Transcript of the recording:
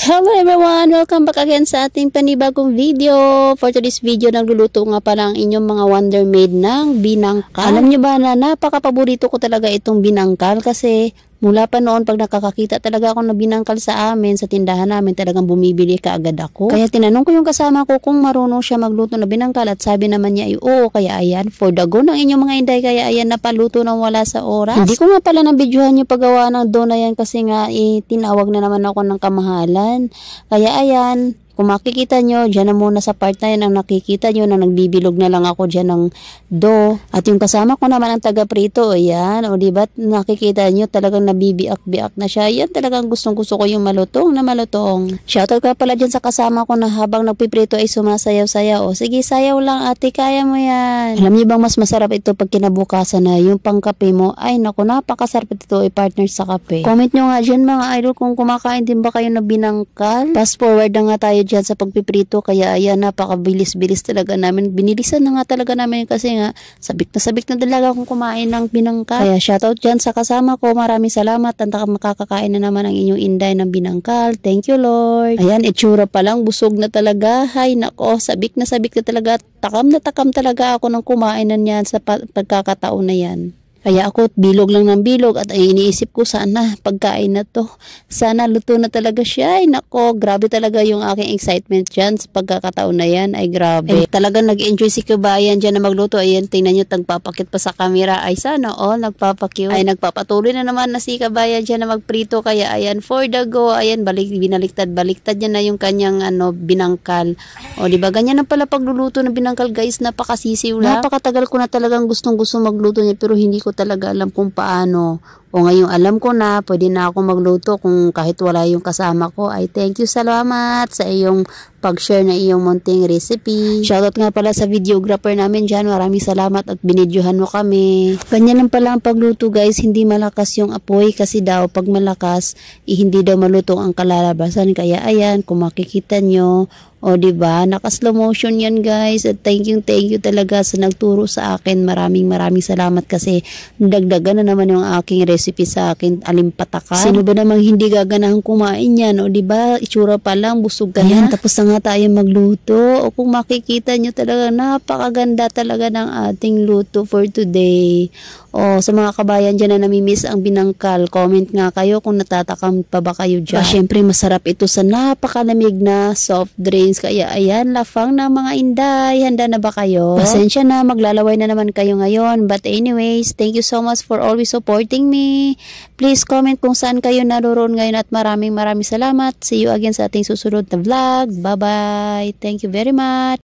Hello everyone! Welcome back again sa ating panibagong video. For today's video, nagluluto nga pala ang inyong mga Wonder Maid ng binangkal. Alam nyo ba na napaka-paborito ko talaga itong binangkal kasi mula pa noon pag nakakakita talaga ako na binangkal sa amin, sa tindahan namin, talagang bumibili kaagad ako. Kaya tinanong ko yung kasama ko kung marunong siya magluto na binangkal at sabi naman niya ay oo, kaya ayan, for the go ng inyong mga inday, kaya ayan, napaluto nang wala sa oras. Hindi ko nga pala nabidyohan yung paggawa ng dough na yan kasi nga tinawag na naman ako ng kamahalan. Kaya ayan, kung makikita nyo, dyan na muna sa part na yan ang nakikita nyo na nagbibilog na lang ako dyan ng dough. At yung kasama ko naman ang taga-prito, ayan, o diba nakikita nyo talagang nabibiak-biak na siya. Yan talagang gustong-gusto ko yung malutong na malutong. Shoutout ka pala dyan sa kasama ko na habang nagpiprito ay sumasayaw-sayaw. O sige, sayaw lang ate, kaya mo yan. Alam niyo bang mas masarap ito pag kinabukasan na yung pangkape mo? Ay naku, napakasarap ito i-partner sa kape. Comment nyo nga dyan mga idol kung kumakain din ba kayo na binangkal. Fast forward na nga tayo dyan sa pagpiprito, kaya ayan, napakabilis-bilis talaga namin. Binilisan na nga talaga namin kasi nga sabik na talaga akong kumain ng binangkal. Kaya shoutout dyan sa kasama ko, maraming salamat at makakakain na naman ang inyong inday ng binangkal. Thank you Lord. Ayan, itsura pa lang, busog na talaga. Hay nako, sabik na talaga. Takam na takam talaga ako ng kumain na niyan sa pagkakataon na yan. Kaya ako bilog lang ng bilog at iniisip ko sana pagkain na to. Sana luto na talaga siya. Ay nako, grabe talaga yung aking excitement dyan sa pagkakataon na yan. Ay grabe. Talagang nag-enjoy si Kabayan dyan na magluto. Ayan, tingnan nyo, tagpapakit pa sa camera. Ay sana all nagpapakit. Ay nagpapatuloy na naman na si Kabayan dyan na magprito. Kaya ayan, for the go. Ayan, baliktad niya na yung kanyang binangkal. O diba, ganyan na pala pagluluto ng binangkal guys. Napakasisiw lang. Napakatagal ko na talagang gustong-gusto magluto niya pero hindi ko talaga alam kung paano. O ngayong alam ko na, pwede na ako magluto kung kahit wala yung kasama ko. Ay thank you, salamat sa iyong pag-share na iyong munting recipe. Shoutout nga pala sa videographer namin dyan. Maraming salamat at binidyohan mo kami. Ganyan lang pala ang pagluto guys. Hindi malakas yung apoy kasi daw pag malakas, hindi daw malutong ang kalalabasan. Kaya ayan, kung makikita nyo, o diba, naka-slow motion yan guys. At thank you talaga sa nagturo sa akin. Maraming salamat kasi dagdagan na naman yung aking recipe sa akin, alimpatakan. Sino ba namang hindi gaganahang kumain yan? O diba, itsura pa lang, busog ka na. Tapos na nga tayo magluto. O kung makikita nyo talaga, napakaganda talaga ng ating luto for today. O sa mga kabayan dyan na namimiss ang binangkal, comment nga kayo kung natatakam pa ba kayo dyan. Siyempre masarap ito sa napakalamig na soft drinks. Kaya ayan, lafang na mga inday. Handa na ba kayo? Pasensya na, maglalaway na naman kayo ngayon. But anyways, thank you so much for always supporting me. Please comment kung saan kayo naroon ngayon at maraming salamat. See you again sa ating susunod na vlog. Bye bye. Thank you very much.